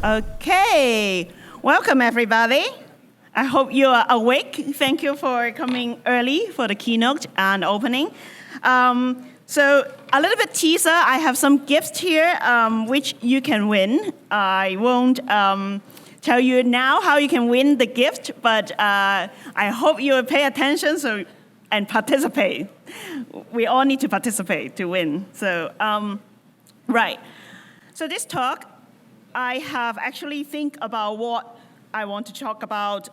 Okay, welcome everybody. I hope you are awake. Thank you for coming early for the keynote and opening. So a little bit teaser, I have some gifts here which you can win. I won't tell you now how you can win the gift, but I hope you will pay attention and participate. We all need to participate to win. So, right. So this talk, I have actually think about what I want to talk about.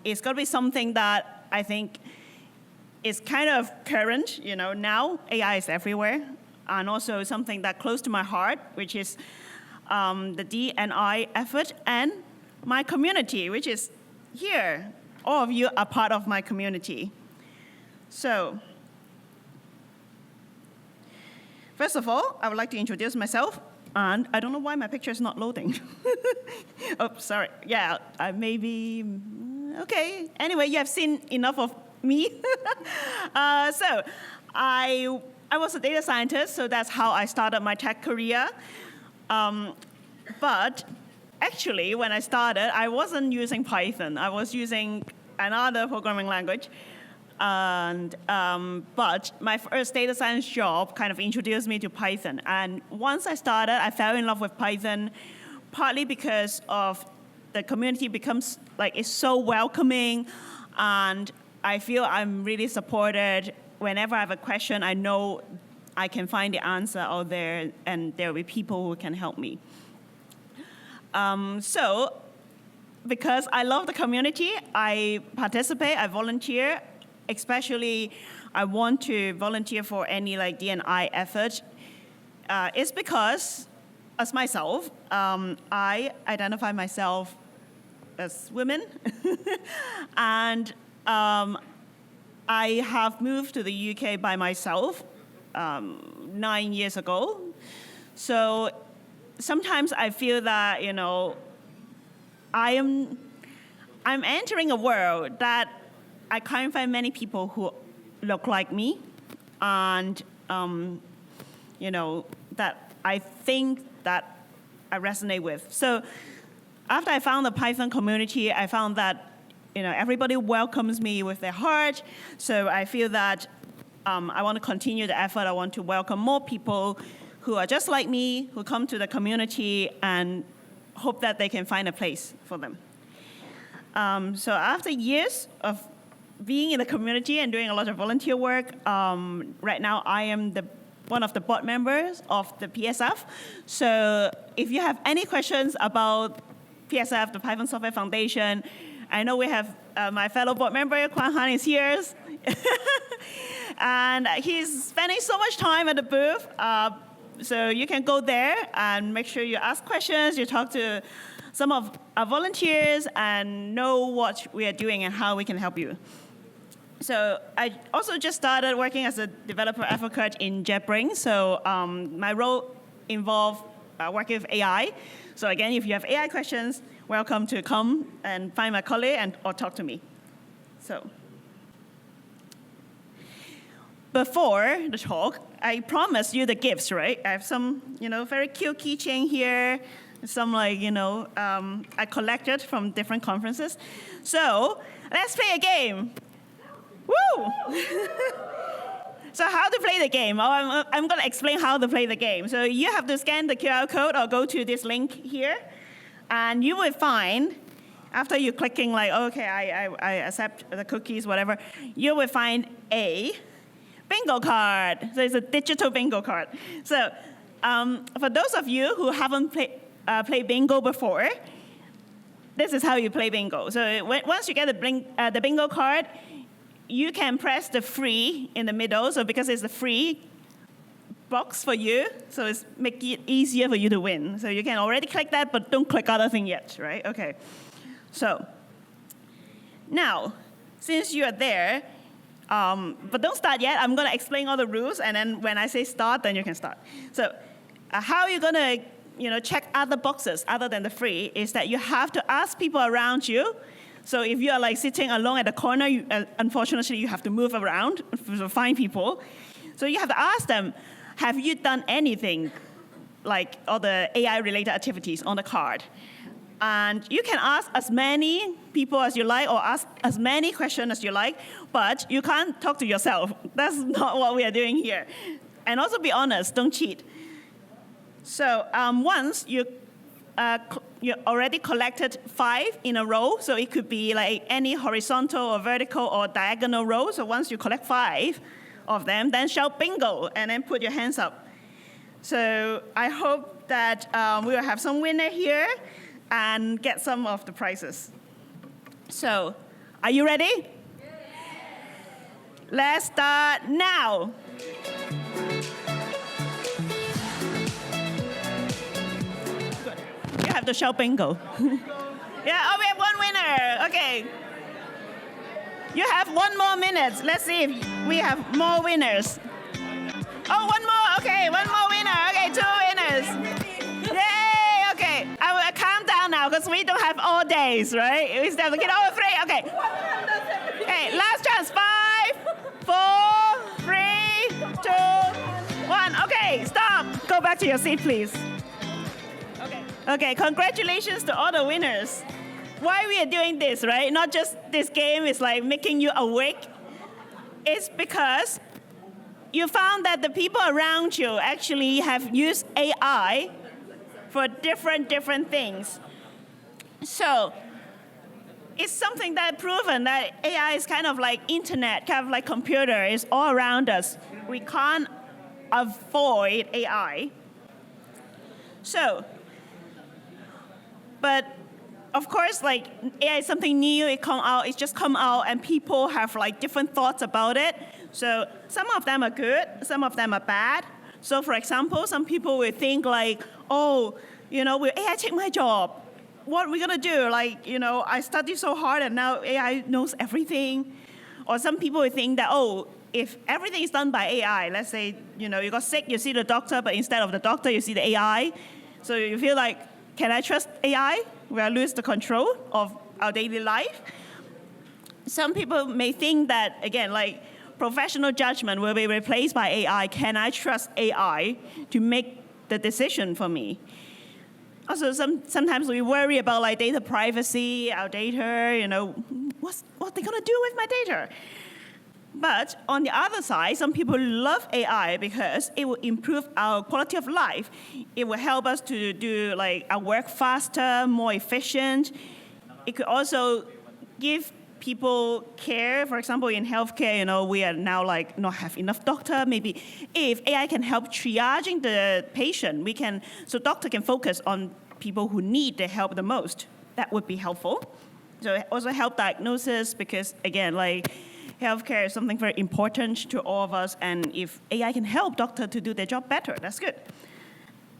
It's going to be something that I think is kind of current. Now AI is everywhere, and also something that close to my heart, which is the D&I effort and my community, which is here. All of you are part of my community. So, first of all, I would like to introduce myself. And I don't know why my picture is not loading. Oh, sorry. Yeah, maybe. Okay. Anyway, you have seen enough of me. So I was a data scientist, so that's how I started my tech career. But actually, when I started, I wasn't using Python. I was using another programming language. And but my first data science job kind of introduced me to Python. And once I started, I fell in love with Python, partly because of the community becomes it's so welcoming, and I feel I'm really supported. Whenever I have a question, I know I can find the answer out there, and there will be people who can help me. So because I love the community, I participate, I volunteer. Especially, I want to volunteer for any D&I effort. It's because, as myself, I identify myself as women, and I have moved to the UK by myself 9 years ago. So sometimes I feel that I'm entering a world that I can't find many people who look like me, and that I think that I resonate with. So after I found the Python community, I found that everybody welcomes me with their heart. So I feel that I want to continue the effort. I want to welcome more people who are just like me, who come to the community, and hope that they can find a place for them. So after years of being in the community and doing a lot of volunteer work, right now I am one of the board members of the PSF. So if you have any questions about PSF, the Python Software Foundation, I know we have my fellow board member, Kwan Han, is here. And he's spending so much time at the booth. So you can go there and make sure you ask questions, you talk to some of our volunteers, and know what we are doing and how we can help you. So I also just started working as a developer advocate in JetBrains. So my role involved working with AI. So again, if you have AI questions, welcome to come and find my colleague or talk to me. So before the talk, I promised you the gifts, right? I have some, very cute keychain here. Some I collected from different conferences. So let's play a game. Woo! So how to play the game? I'm going to explain how to play the game. So you have to scan the QR code or go to this link here, and you will find, after you're clicking okay, I accept the cookies, whatever, you will find a bingo card. So it's a digital bingo card. So for those of you who haven't played bingo before, this is how you play bingo. So once you get the bingo card, you can press the free in the middle. So because it's a free box for you, so it's make it easier for you to win. So you can already click that, but don't click other thing yet, right? Okay. So now, since you are there, but don't start yet. I'm going to explain all the rules, and then when I say start, then you can start. So how are you going to check other boxes other than the free is that you have to ask people around you. So if you are sitting alone at the corner, unfortunately you have to move around to find people. So you have to ask them, have you done anything like all the AI-related activities on the card. And you can ask as many people as you like or ask as many questions as you like, but you can't talk to yourself. That's not what we are doing here. And also be honest, don't cheat. So once you already collected 5 in a row, so it could be like any horizontal or vertical or diagonal row. So once you collect 5 of them, then shout bingo and then put your hands up. So I hope that we will have some winner here and get some of the prizes. So, are you ready? Yes. Let's start now. Good. You have to shout bingo. Yeah, oh, we have one winner. Okay. You have 1 more minute. Let's see if we have more winners. Oh, 1 more. Okay, 1 more winner. Okay, 2 winners. Yay! Okay, I will calm down now because we don't have all days, right? We still have to get over 3. Okay. Okay, last chance. 5, 4, 3, 2, 1. Okay, stop. Go back to your seat, please. Okay. Okay, congratulations to all the winners. Why we are doing this, right? Not just this game is like making you awake. It's because you found that the people around you actually have used AI for different things. So it's something that proven that AI is kind of like internet, kind of like computer, is all around us. We can't avoid AI. So, but of course, like AI is something new. It's just come out, and people have like different thoughts about it. So some of them are good, some of them are bad. So for example, some people will think like, oh, will AI take my job? What are we gonna do? Like, I studied so hard and now AI knows everything. Or some people will think that, oh, if everything is done by AI, let's say, you got sick, you see the doctor, but instead of the doctor, you see the AI. So you feel like, can I trust AI? Will I lose the control of our daily life? Some people may think that, again, like, professional judgment will be replaced by AI. Can I trust AI to make the decision for me? Also, sometimes we worry about like data privacy, our data, what they're gonna do with my data. But on the other side, some people love AI because it will improve our quality of life. It will help us to do like our work faster, more efficient. It could also give people care. For example, in healthcare, we are now like not have enough doctor. Maybe if AI can help triaging the patient, so doctor can focus on people who need the help the most. That would be helpful. So it also help diagnosis because again, like healthcare is something very important to all of us. And if AI can help doctor to do their job better, that's good.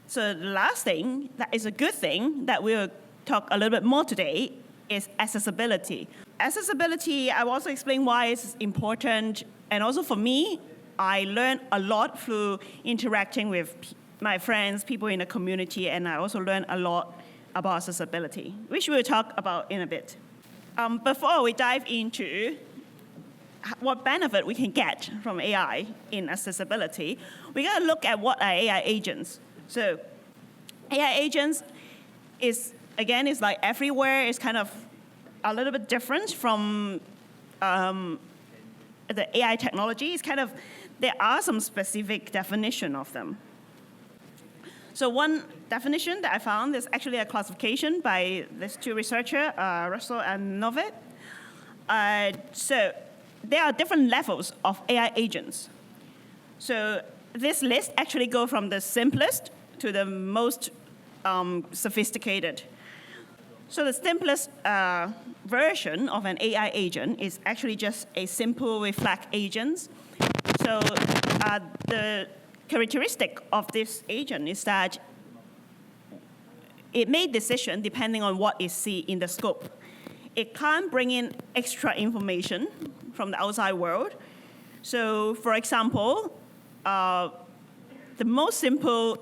So the last thing that is a good thing that we'll talk a little bit more today is accessibility. Accessibility, I will also explain why it's important. And also for me, I learned a lot through interacting with my friends, people in the community, and I also learned a lot about accessibility, which we'll talk about in a bit. Before we dive into what benefit we can get from AI in accessibility, we got to look at what are AI agents. So AI agents is like everywhere. It's kind of a little bit different from the AI technology. It's kind of, there are some specific definition of them. So one definition that I found is actually a classification by these 2 researchers, Russell and Novet. So there are different levels of AI agents. So this list actually goes from the simplest to the most sophisticated. So the simplest version of an AI agent is actually just a simple reflect agent. So the characteristic of this agent is that it made decision depending on what it see in the scope. It can't bring in extra information from the outside world. So for example, the most simple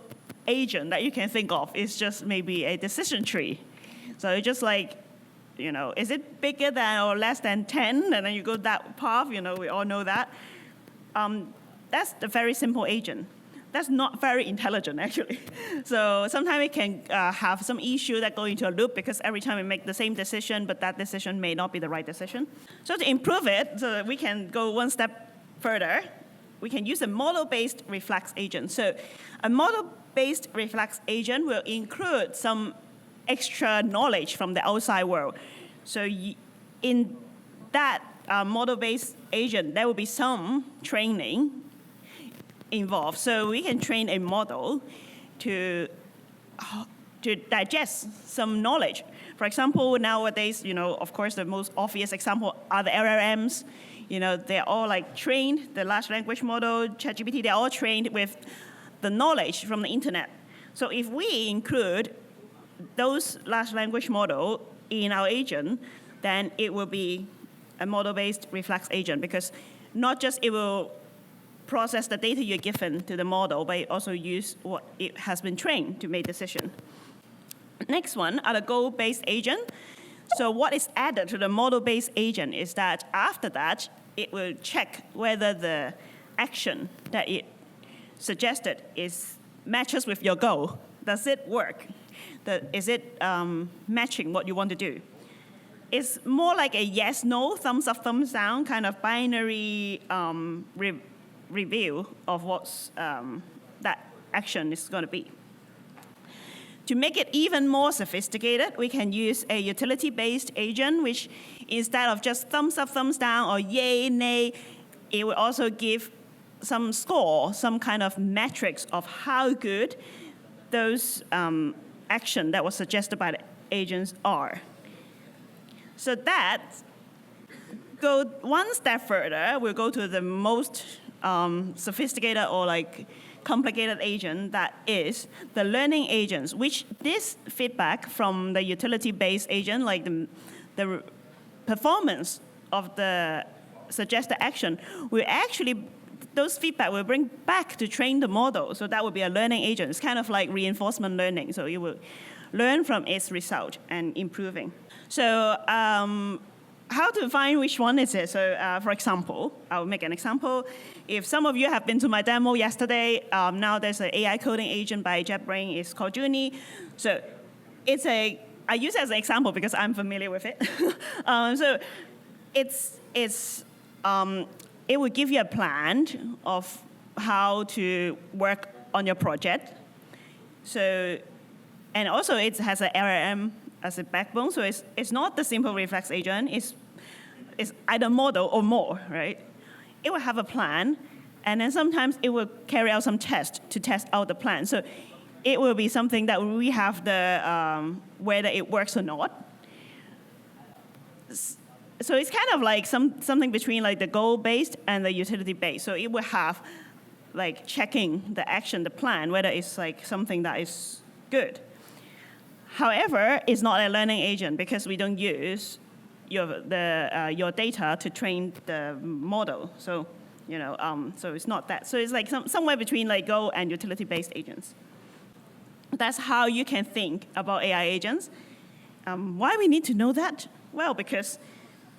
agent that you can think of is just maybe a decision tree. So it's just like, is it bigger than or less than 10? And then you go that path, we all know that. That's the very simple agent. that's not very intelligent, actually. So sometimes it can have some issue that go into a loop because every time we make the same decision, but that decision may not be the right decision. So to improve it, so that we can go one step further, we can use a model-based reflex agent. So a model-based reflex agent will include some extra knowledge from the outside world. So in that model-based agent, there will be some training involved. So we can train a model to digest some knowledge. For example, nowadays, of course, the most obvious example are the LLMs. They're all like trained, the large language model, ChatGPT, they're all trained with the knowledge from the internet. So if we include those large language model in our agent, then it will be a model-based reflex agent, because not just it will process the data you're given to the model, but it also use what it has been trained to make decision. Next one are the goal-based agent. So what is added to the model-based agent is that after that, it will check whether the action that it suggested matches with your goal. Does it work? Is it matching what you want to do? It's more like a yes, no, thumbs up, thumbs down kind of binary review of what's that action is going to be. To make it even more sophisticated, we can use a utility-based agent, which instead of just thumbs up, thumbs down, or yay, nay, it will also give some score, some kind of metrics of how good those action that was suggested by the agents are. So that, go one step further, we'll go to the most sophisticated or like complicated agent, that is the learning agents, which this feedback from the utility-based agent, like the performance of the suggested action, will actually, those feedback will bring back to train the model. So that would be a learning agent. It's kind of like reinforcement learning. So you will learn from its result and improving. So how to find which one is it? So for example, I'll make an example. If some of you have been to my demo yesterday, now there's an AI coding agent by JetBrains. It's called Junie. So I use it as an example because I'm familiar with it. So it will give you a plan of how to work on your project. So, and also it has an LLM as a backbone, so it's not the simple reflex agent, it's either model or more, right? It will have a plan, and then sometimes it will carry out some tests to test out the plan. So it will be something that we have the, whether it works or not. So it's kind of like something between like the goal-based and the utility-based. So it will have like checking the action, the plan, whether it's like something that is good. However, it's not a learning agent because we don't use your data to train the model. So, so it's not that. So it's like somewhere between like Go and utility-based agents. That's how you can think about AI agents. Why we need to know that? Well, because,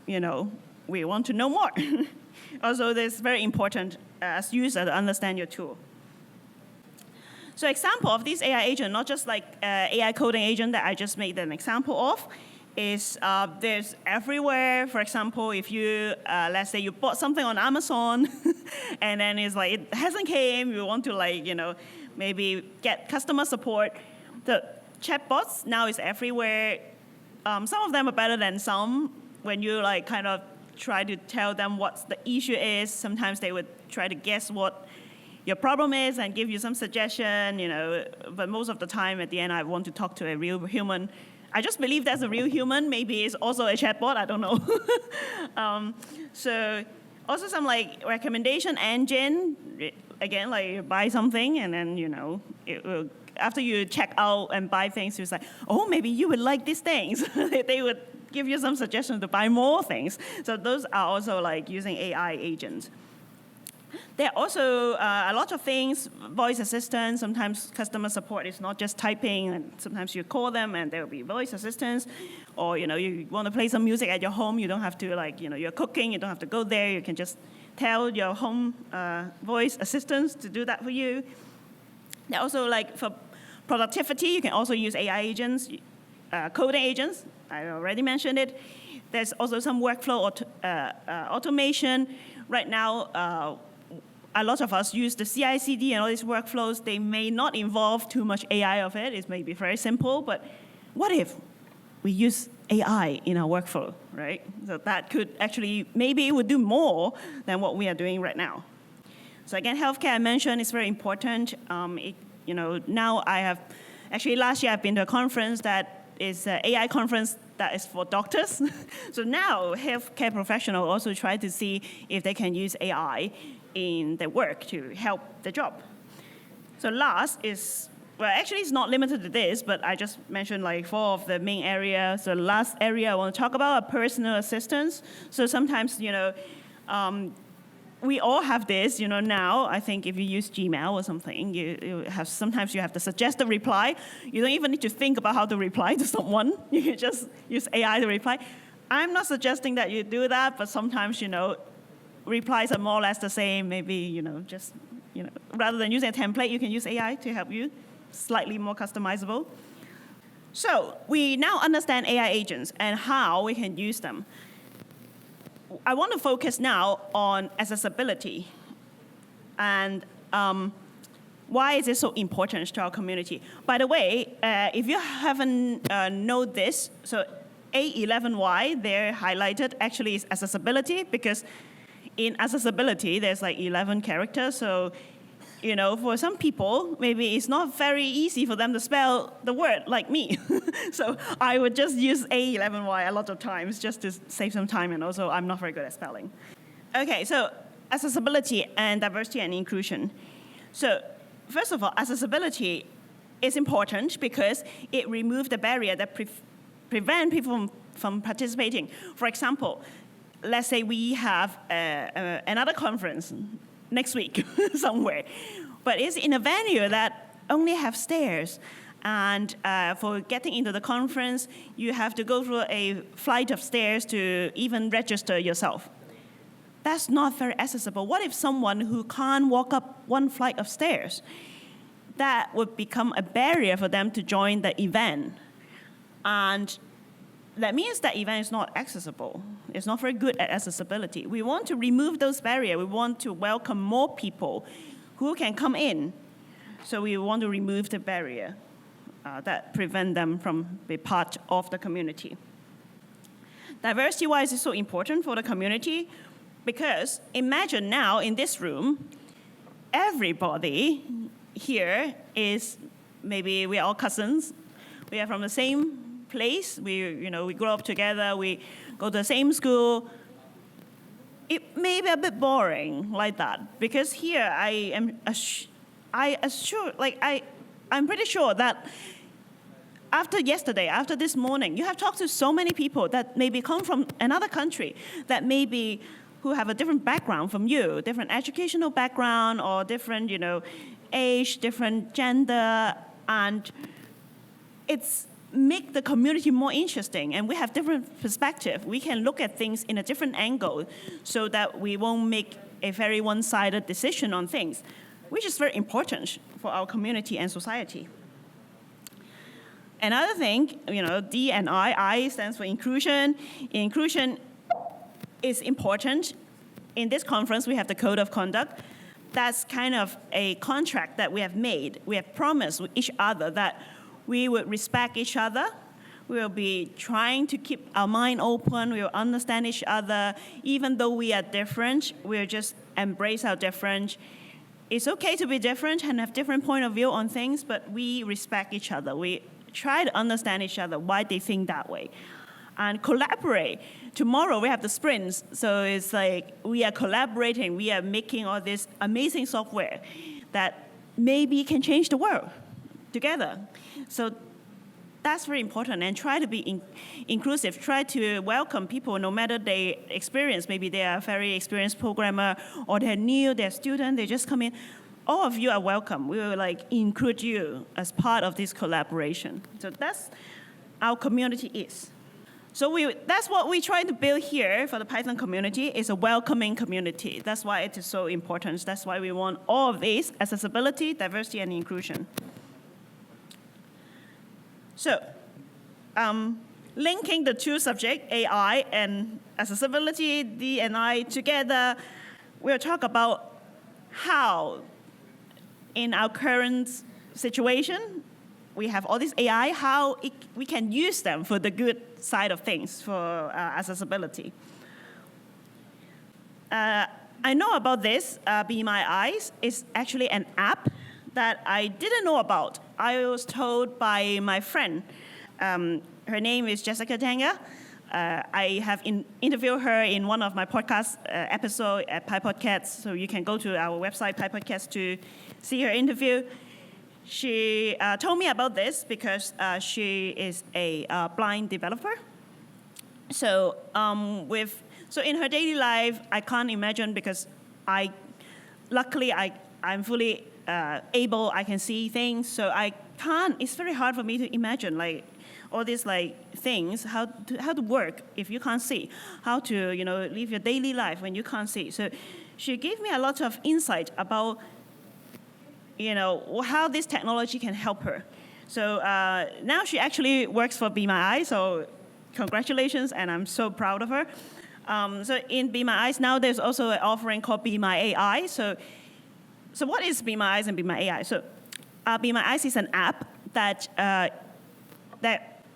we want to know more. Also, it's very important as user to understand your tool. So example of this AI agent, not just like AI coding agent that I just made an example of, is there's everywhere. For example, if you, let's say you bought something on Amazon, and then it's like, it hasn't came, you want to like, maybe get customer support. The chatbots now is everywhere. Some of them are better than some. When you like kind of try to tell them what the issue is, sometimes they would try to guess what your problem is and give you some suggestion, but most of the time at the end I want to talk to a real human. I just believe that's a real human. Maybe it's also a chatbot, I don't know. So also some like recommendation engine, again, like you buy something and then, it will, after you check out and buy things, it's like, oh, maybe you would like these things. They would give you some suggestions to buy more things. So those are also like using AI agents. There are also a lot of things, voice assistants. Sometimes customer support is not just typing, and sometimes you call them and there will be voice assistants. Or you want to play some music at your home, you don't have to you're cooking, you don't have to go there, you can just tell your home voice assistants to do that for you. They're also like for productivity, you can also use AI agents, coding agents. I already mentioned it. There's also some workflow automation. Right now, a lot of us use the CI/CD and all these workflows. They may not involve too much AI of it. It may be very simple, but what if we use AI in our workflow, right? So that could actually, maybe it would do more than what we are doing right now. So again, healthcare I mentioned is very important. Now actually last year I've been to a conference that is an AI conference that is for doctors. So now healthcare professionals also try to see if they can use AI in their work to help the job. So last is, well, actually it's not limited to this, but I just mentioned like 4 of the main areas. So the last area I want to talk about are personal assistants. So sometimes, we all have this, now. I think if you use Gmail or something, sometimes you have the suggested reply. You don't even need to think about how to reply to someone. You can just use AI to reply. I'm not suggesting that you do that, but sometimes, replies are more or less the same. Maybe, rather than using a template, you can use AI to help you, slightly more customizable. So we now understand AI agents and how we can use them. I want to focus now on accessibility and why is it so important to our community. By the way, if you haven't known this, so A11Y there highlighted actually is accessibility, because in accessibility there's like 11 characters. So for some people, maybe it's not very easy for them to spell the word like me. So I would just use A11Y a lot of times just to save some time, and also I'm not very good at spelling. Okay, so accessibility and diversity and inclusion. So first of all, accessibility is important because it removes the barrier that prevent people from participating. For example, let's say we have another conference next week somewhere, but it's in a venue that only have stairs, and for getting into the conference you have to go through a flight of stairs to even register yourself. That's not very accessible. What if someone who can't walk up one flight of stairs? That would become a barrier for them to join the event, and that means that event is not accessible. It's not very good at accessibility. We want to remove those barriers. We want to welcome more people who can come in. So we want to remove the barrier that prevent them from being part of the community. Diversity-wise is so important for the community because imagine now in this room, everybody here is, maybe we are all cousins. We are from the same place, we grow up together, we go to the same school. It may be a bit boring like that, because here I'm pretty sure that after yesterday, after this morning, you have talked to so many people that maybe come from another country, that maybe who have a different background from you, different educational background, or different, age, different gender, and it's make the community more interesting, and we have different perspective. We can look at things in a different angle so that we won't make a very one-sided decision on things, which is very important for our community and society. Another thing, D and I stands for inclusion. Inclusion is important. In this conference, we have the code of conduct. That's kind of a contract that we have made. We have promised with each other that we would respect each other. We will be trying to keep our mind open. We will understand each other. Even though we are different, we'll just embrace our difference. It's okay to be different and have different point of view on things, but we respect each other. We try to understand each other, why they think that way. And collaborate. Tomorrow we have the sprints, so it's like we are collaborating. We are making all this amazing software that maybe can change the world together. So that's very important, and try to be inclusive. Try to welcome people no matter their experience. Maybe they are a very experienced programmer, or they're new, they're student, they just come in. All of you are welcome. We will include you as part of this collaboration. So that's our community is. So that's what we try to build here for the Python community, is a welcoming community. That's why it is so important. That's why we want all of these: accessibility, diversity, and inclusion. So linking the two subjects, AI and accessibility, D and I together, we'll talk about how, in our current situation, we have all this AI, how we can use them for the good side of things, for accessibility. I know about this. Be My Eyes is actually an app that I didn't know about. I was told by my friend. Her name is Jessica Tanga. I have interviewed her in one of my podcast episodes at PyPodcast, so you can go to our website, PyPodcast, to see her interview. She told me about this because she is a blind developer. So in her daily life, I can't imagine, because luckily I'm fully able. I can see things, so I can't. It's very hard for me to imagine all these things, how to work if you can't see, how to live your daily life when you can't see. So she gave me a lot of insight about how this technology can help her. So now she actually works for Be My Eyes, so congratulations, and I'm so proud of her. So in Be My Eyes now, there's also an offering called Be My AI. So what is Be My Eyes and Be My AI? So Be My Eyes is an app that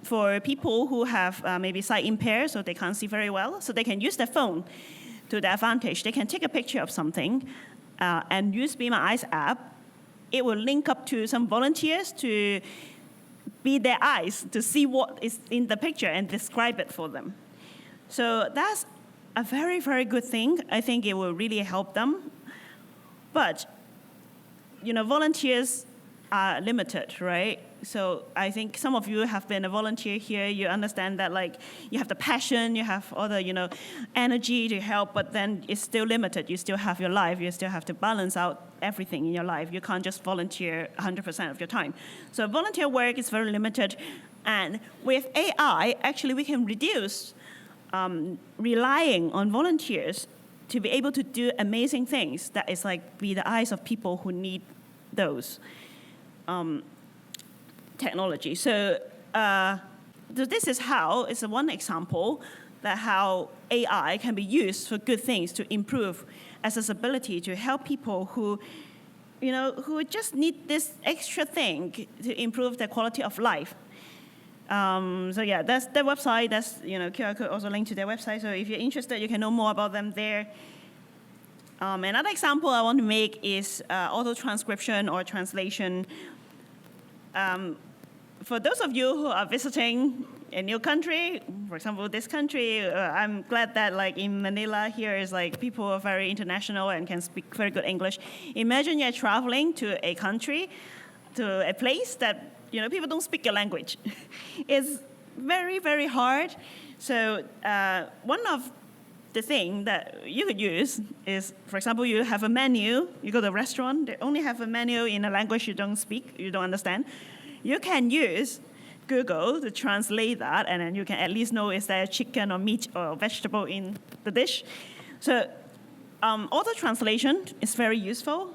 for people who have maybe sight impaired, so they can't see very well, so they can use their phone to their advantage. They can take a picture of something and use Be My Eyes app. It will link up to some volunteers to be their eyes, to see what is in the picture and describe it for them. So that's a very, very good thing. I think it will really help them. But, volunteers are limited, right? So I think some of you have been a volunteer here. You understand that you have the passion, you have all the energy to help, but then it's still limited. You still have your life. You still have to balance out everything in your life. You can't just volunteer 100% of your time. So volunteer work is very limited. And with AI, actually we can reduce relying on volunteers to be able to do amazing things that is be the eyes of people who need those technology. So this is how, it's one example that how AI can be used for good things to improve accessibility, to help people who just need this extra thing to improve their quality of life. So yeah, that's their website. That's QR code also linked to their website. So if you're interested, you can know more about them there. Another example I want to make is auto transcription or translation. For those of you who are visiting a new country, for example, this country, I'm glad that in Manila here is people are very international and can speak very good English. Imagine you're traveling to a country, to a place that people don't speak your language. It's very, very hard. So one of the thing that you could use is, for example, you have a menu. You go to a restaurant, they only have a menu in a language you don't speak, you don't understand. You can use Google to translate that, and then you can at least know is there chicken or meat or vegetable in the dish. So auto translation is very useful.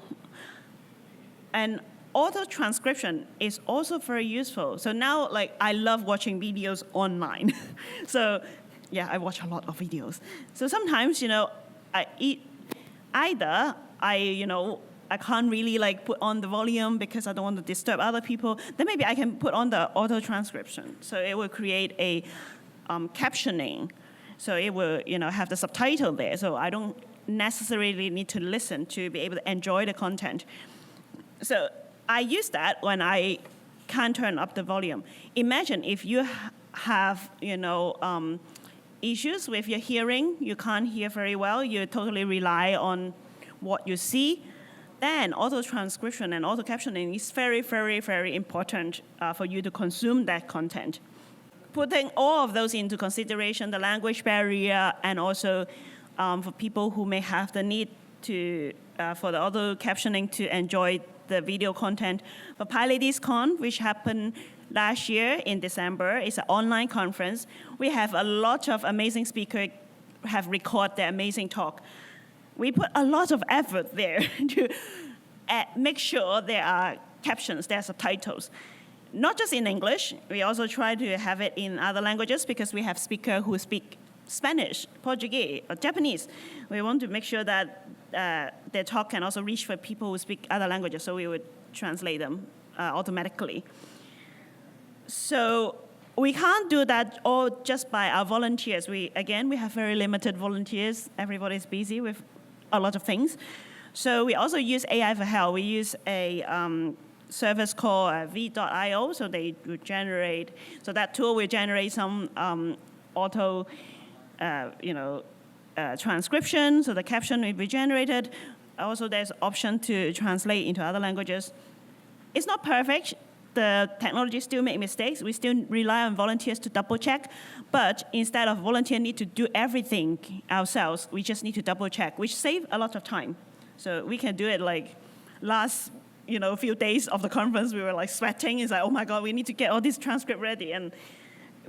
And auto transcription is also very useful. So now, I love watching videos online. So yeah, I watch a lot of videos. So sometimes, I can't really put on the volume because I don't want to disturb other people. Then maybe I can put on the auto transcription. So it will create a captioning. So it will have the subtitle there. So I don't necessarily need to listen to be able to enjoy the content. So I use that when I can't turn up the volume. Imagine if you have issues with your hearing, you can't hear very well, you totally rely on what you see. Then auto-transcription and auto-captioning is very, very, very important for you to consume that content. Putting all of those into consideration, the language barrier, and also for people who may have the need to for the auto-captioning to enjoy the video content. For PyLadiesCon, which happened last year in December, it's an online conference. We have a lot of amazing speakers have recorded their amazing talk. We put a lot of effort there to make sure there are captions, there are subtitles. Not just in English, we also try to have it in other languages because we have speakers who speak Spanish, Portuguese, or Japanese. We want to make sure that their talk can also reach for people who speak other languages, so we would translate them automatically. So we can't do that all just by our volunteers. We have very limited volunteers. Everybody's busy with a lot of things. So we also use AI for help. We use a service called v.io, so they would generate, so that tool will generate some auto transcription, so the caption will be generated. Also, there's option to translate into other languages. It's not perfect. The technology still make mistakes. We still rely on volunteers to double check. But instead of volunteer need to do everything ourselves, we just need to double check, which save a lot of time. So we can do it like last few days of the conference, we were like sweating. It's like, oh my God, we need to get all this transcript ready. And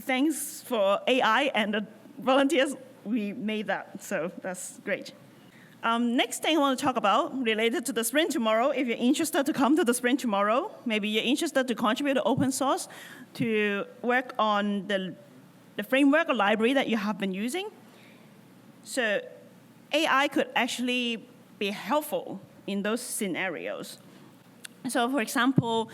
thanks for AI and the volunteers, we made that. So that's great. Next thing I want to talk about, related to the sprint tomorrow, if you're interested to come to the sprint tomorrow, maybe you're interested to contribute to open source, to work on the framework or library that you have been using. So AI could actually be helpful in those scenarios. So for example,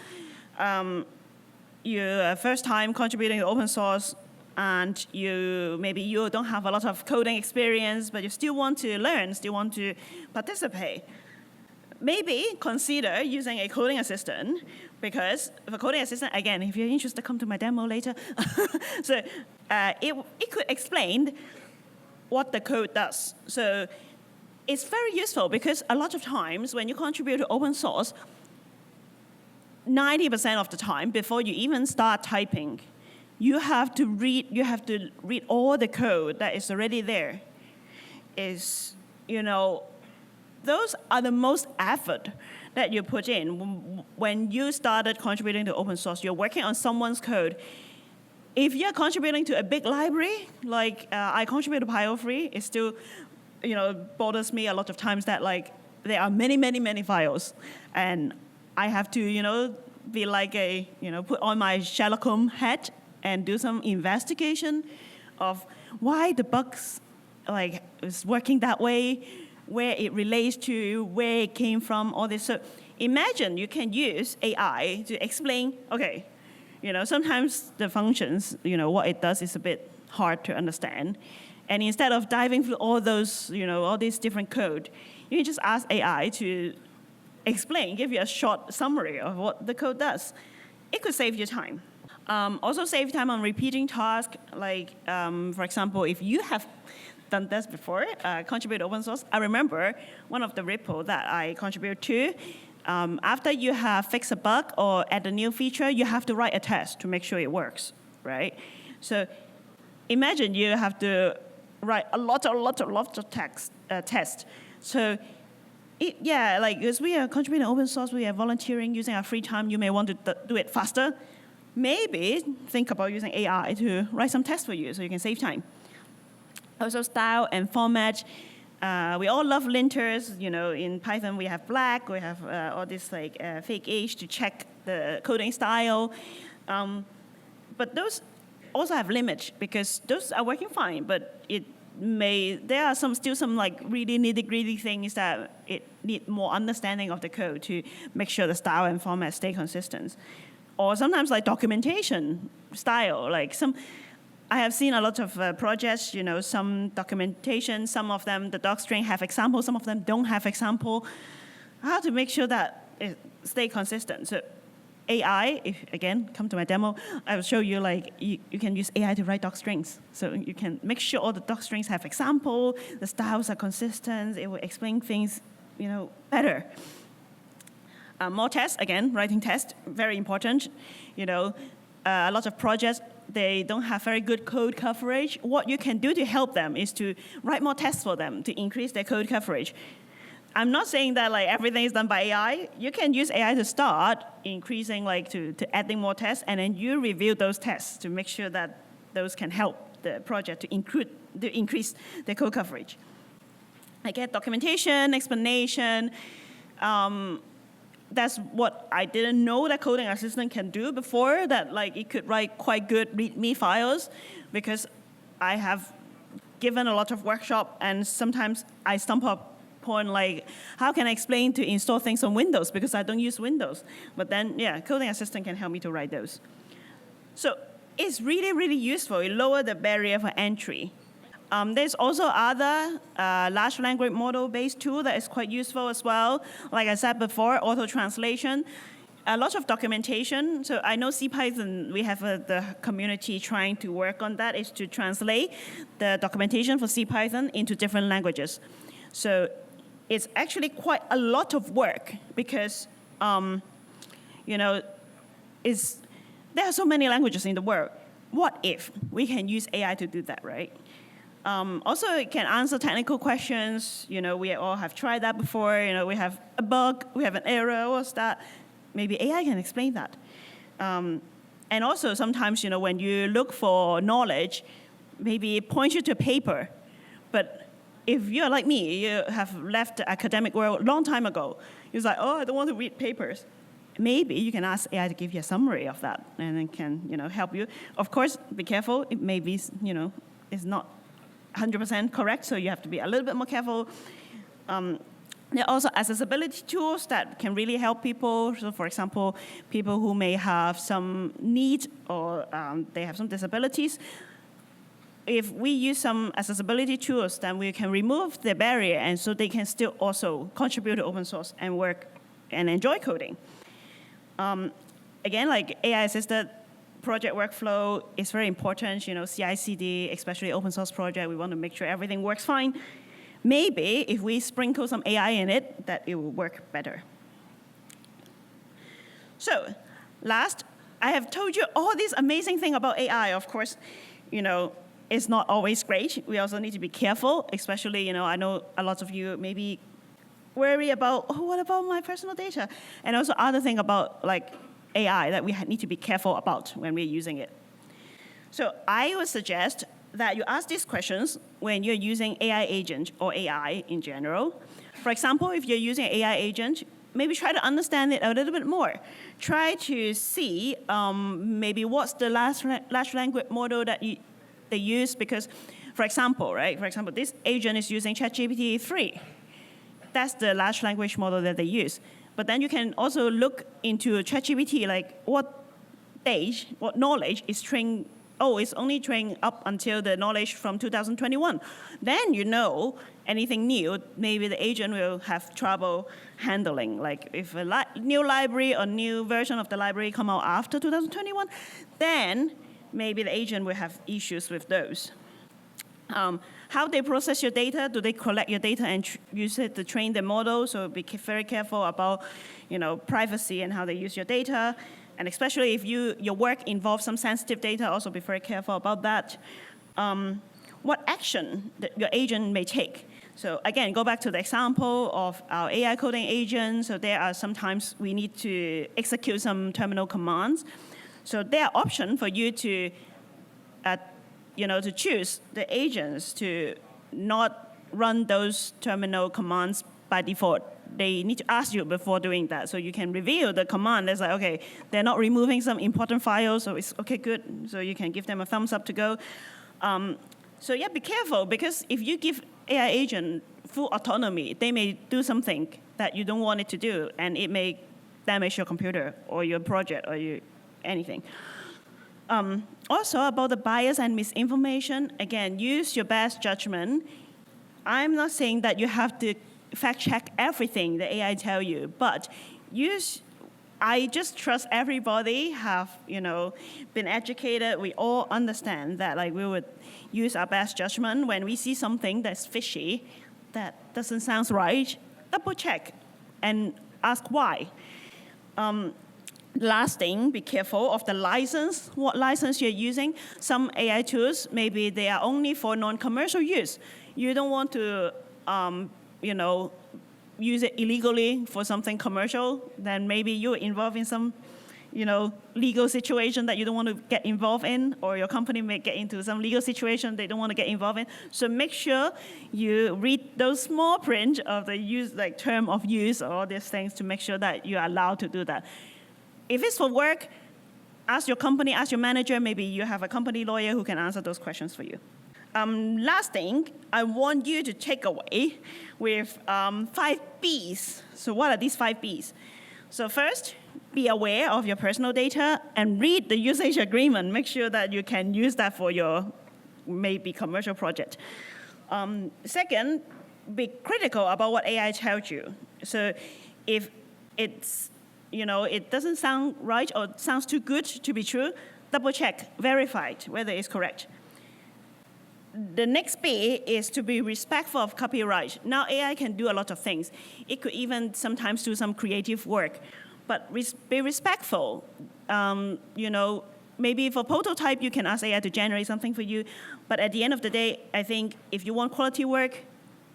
you're first time contributing to open source, and maybe you don't have a lot of coding experience, but you still want to learn, still want to participate. Maybe consider using a coding assistant, because for coding assistant, again, if you're interested, come to my demo later. So it could explain what the code does. So it's very useful because a lot of times when you contribute to open source, 90% of the time before you even start typing, you have to read all the code that is already there. Those are the most effort that you put in. When you started contributing to open source, you're working on someone's code. If you're contributing to a big library, like I contribute to PyO3, it still bothers me a lot of times that like there are many, many, many files. And I have to, be like put on my Sherlock Holmes hat and do some investigation of why the bugs is working that way, where it relates to, where it came from, all this. So imagine you can use AI to explain, okay, sometimes the functions, what it does is a bit hard to understand. And instead of diving through all those, all these different code, you can just ask AI to explain, give you a short summary of what the code does. It could save you time. Also save time on repeating tasks, for example, if you have done this before, contribute open source. I remember one of the repo that I contribute to, after you have fixed a bug or add a new feature, you have to write a test to make sure it works, right? So imagine you have to write a lot of tests. So as we are contributing open source, we are volunteering, using our free time, you may want to do it faster. Maybe think about using AI to write some tests for you so you can save time. Also style and format. We all love linters. In Python we have black, we have all this fake age to check the coding style. But those also have limits because those are working fine, but there are still some really nitty-gritty things that it need more understanding of the code to make sure the style and format stay consistent. Or sometimes documentation style, I have seen a lot of projects, some documentation, some of them, the doc string have examples, some of them don't have example. How to make sure that it stay consistent. So AI, again, come to my demo, I will show you you can use AI to write doc strings. So you can make sure all the doc strings have example, the styles are consistent, it will explain things, better. More tests, again, writing tests, very important. A lot of projects, they don't have very good code coverage. What you can do to help them is to write more tests for them to increase their code coverage. I'm not saying that like everything is done by AI. You can use AI to start increasing, like to adding more tests, and then you review those tests to make sure that those can help the project to increase the code coverage. I get documentation, explanation. That's what I didn't know that Coding Assistant can do before, that like it could write quite good README files, because I have given a lot of workshop, and sometimes I stumble upon like, how can I explain to install things on Windows, because I don't use Windows. But then, yeah, Coding Assistant can help me to write those. So it's really, really useful. It lowers the barrier for entry. There's also other large language model-based tool that is quite useful as well. Like I said before, auto-translation, a lot of documentation. So I know CPython, we have the community trying to work on that, is to translate the documentation for CPython into different languages. So it's actually quite a lot of work, because you know, there are so many languages in the world. What if we can use AI to do that, right? Also, it can answer technical questions. You know, we all have tried that before. You know, we have a bug, we have an error, what's that? Maybe AI can explain that. And also, sometimes, you know, when you look for knowledge, maybe it points you to a paper. But if you're like me, you have left the academic world a long time ago. You're like, oh, I don't want to read papers. Maybe you can ask AI to give you a summary of that, and it can, you know, help you. Of course, be careful. It may be, you know, it's not 100% correct, so you have to be a little bit more careful. There are also accessibility tools that can really help people. So, for example, people who may have some need, or they have some disabilities. If we use some accessibility tools, then we can remove the barrier, and so they can still also contribute to open source and work and enjoy coding. Again, like AI-assisted project workflow is very important. You know, CI/CD, especially open source project, we want to make sure everything works fine. Maybe if we sprinkle some AI in it, that it will work better. So, last, I have told you all these amazing things about AI. Of course, you know, it's not always great. We also need to be careful, especially, you know, I know a lot of you maybe worry about, oh, what about my personal data? And also other thing about like AI that we need to be careful about when we're using it. So I would suggest that you ask these questions when you're using AI agent or AI in general. For example, if you're using an AI agent, maybe try to understand it a little bit more. Try to see maybe what's the large language model that they use, because, for example, right? For example, this agent is using ChatGPT 3. That's the large language model that they use. But then you can also look into ChatGPT, like what knowledge is trained. Oh, it's only trained up until the knowledge from 2021. Then you know anything new, maybe the agent will have trouble handling. Like if a new library or new version of the library come out after 2021, then maybe the agent will have issues with those. How they process your data? Do they collect your data and use it to train the model? So be very careful about, you know, privacy and how they use your data. And especially if your work involves some sensitive data, also be very careful about that. What action that your agent may take? So again, go back to the example of our AI coding agent. So there are sometimes we need to execute some terminal commands. So there are options for you to to choose the agents to not run those terminal commands by default. They need to ask you before doing that. So you can review the command. It's like, okay, they're not removing some important files, so it's okay, good. So you can give them a thumbs up to go. So yeah, be careful, because if you give AI agent full autonomy, they may do something that you don't want it to do, and it may damage your computer or your project or anything. Also, about the bias and misinformation, again, use your best judgment. I'm not saying that you have to fact check everything the AI tell you, but I just trust everybody have, been educated. We all understand that, like, we would use our best judgment when we see something that's fishy, that doesn't sound right, double check and ask why. Last thing, be careful of the license, what license you're using. Some AI tools, maybe they are only for non-commercial use. You don't want to, use it illegally for something commercial, then maybe you're involved in some, legal situation that you don't want to get involved in, or your company may get into some legal situation they don't want to get involved in. So make sure you read those small print of the use, like term of use, or all these things to make sure that you're allowed to do that. If it's for work, ask your company, ask your manager. Maybe you have a company lawyer who can answer those questions for you. Last thing, I want you to take away with 5 Bs. So what are these 5 Bs? So first, be aware of your personal data and read the usage agreement. Make sure that you can use that for your maybe commercial project. Second, be critical about what AI tells you. So if it's, it doesn't sound right or sounds too good to be true, double check, verify it, whether it's correct. The next B is to be respectful of copyright. Now AI can do a lot of things. It could even sometimes do some creative work, but be respectful. Maybe for prototype, you can ask AI to generate something for you, but at the end of the day, I think if you want quality work,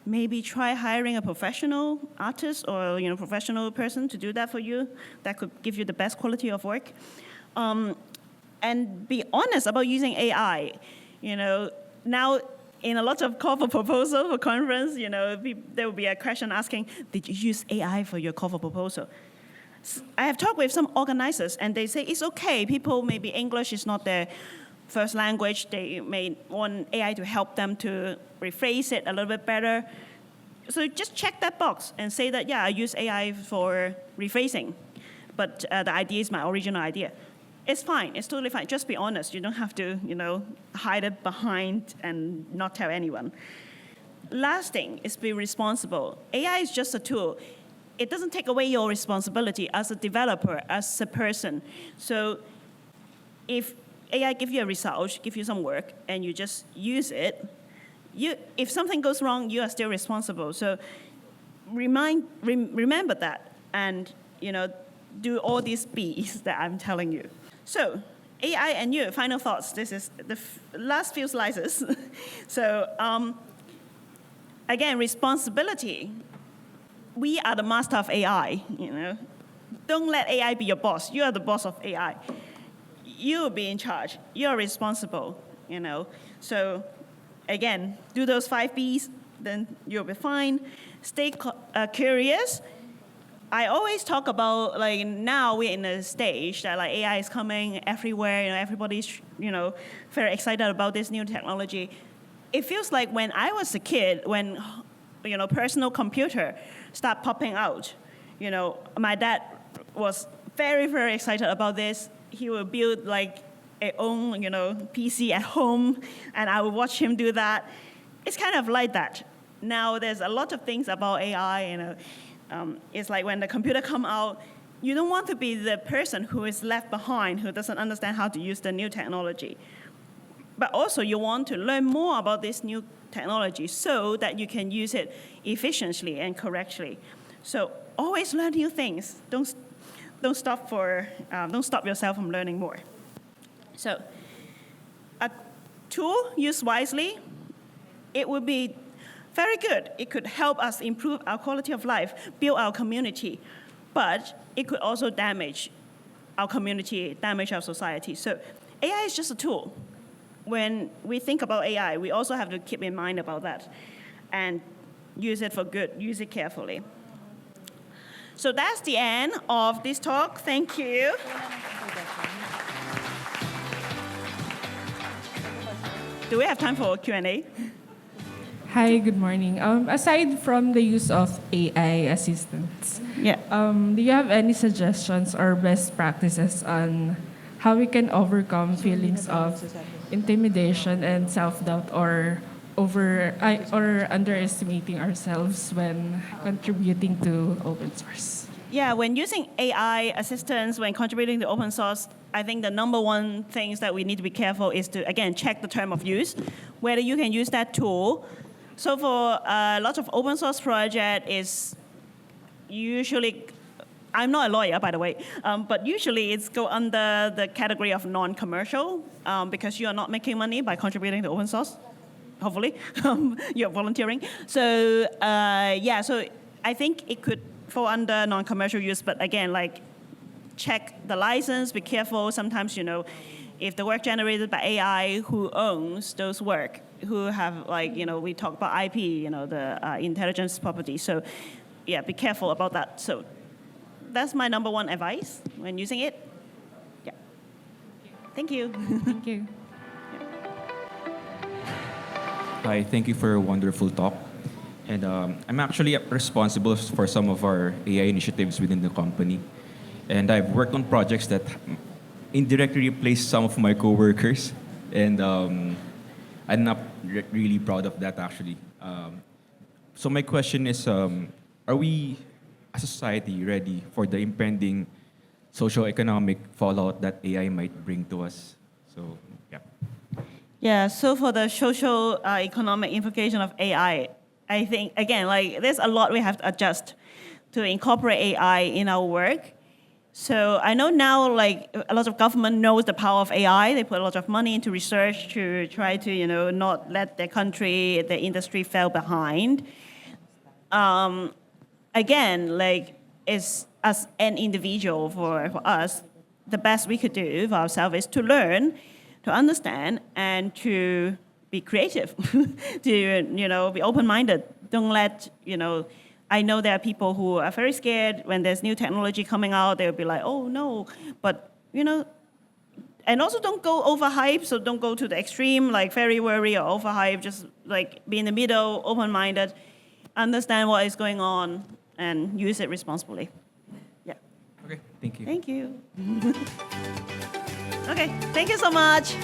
maybe try hiring a professional artist or professional person to do that for you. That could give you the best quality of work. And be honest about using AI. Now, in a lot of call for proposal for conference, there will be a question asking, did you use AI for your call for proposal? I have talked with some organizers, and they say it's okay. People, maybe English is not their first language. They may want AI to help them to rephrase it a little bit better. So just check that box and say that, yeah, I use AI for rephrasing, but the idea is my original idea. It's fine. It's totally fine. Just be honest. You don't have to, hide it behind and not tell anyone. Last thing is be responsible. AI is just a tool. It doesn't take away your responsibility as a developer, as a person. So if AI gives you a result, give you some work, and you just use it, if something goes wrong, you are still responsible. So remember that, and do all these B's that I'm telling you. So AI and you, final thoughts. This is the last few slices. So again, responsibility. We are the master of AI. Don't let AI be your boss. You are the boss of AI. You will be in charge. You are responsible. So again, do those 5 B's, then you'll be fine. Stay curious. I always talk about, now we're in a stage that AI is coming everywhere. Everybody's very excited about this new technology. It feels like when I was a kid, when personal computer start popping out. My dad was very, very excited about this. He would build a own PC at home, and I would watch him do that. It's kind of like that. Now there's a lot of things about AI. It's like when the computer come out, you don't want to be the person who is left behind, who doesn't understand how to use the new technology. But also you want to learn more about this new technology so that you can use it efficiently and correctly. So always learn new things. Don't stop yourself from learning more. So a tool used wisely, it would be very good. It could help us improve our quality of life, build our community, but it could also damage our community, damage our society. So AI is just a tool. When we think about AI, we also have to keep in mind about that and use it for good, use it carefully. So that's the end of this talk. Thank you. Do we have time for Q&A? Hi, good morning. Aside from the use of AI assistants, do you have any suggestions or best practices on how we can overcome feelings of intimidation and self-doubt or underestimating ourselves when contributing to open source? Yeah, when using AI assistants, when contributing to open source, I think the number one things that we need to be careful is to, again, check the term of use, whether you can use that tool. So for a lot of open source project is usually, I'm not a lawyer, by the way, but usually it's go under the category of non-commercial because you are not making money by contributing to open source, hopefully. You're volunteering. So so I think it could fall under non-commercial use, but again, like, check the license, be careful. Sometimes, if the work generated by AI, who owns those work, who have, like, we talk about IP, the intelligence property. So, yeah, be careful about that. So that's my number one advice when using it. Yeah. Thank you. Thank you. Hi, thank you for a wonderful talk. And I'm actually responsible for some of our AI initiatives within the company. And I've worked on projects that indirectly replace some of my coworkers. And I'm not really proud of that, actually. So my question is, are we, as a society, ready for the impending socio-economic fallout that AI might bring to us? So, yeah. Yeah, so for the social economic implication of AI, I think, again, like, there's a lot we have to adjust to incorporate AI in our work. So I know now, like, a lot of government knows the power of AI. They put a lot of money into research to try to, not let their country, the industry fall behind. Again, like, as an individual, for us, the best we could do for ourselves is to learn, to understand, and to be creative, to, be open-minded. Don't let, I know there are people who are very scared when there's new technology coming out. They'll be like, oh, no. But, and also don't go overhype, so don't go to the extreme, like very worry or overhype. Just, like, be in the middle, open-minded, understand what is going on, and use it responsibly. Yeah. Okay, thank you. Thank you. Okay, thank you so much.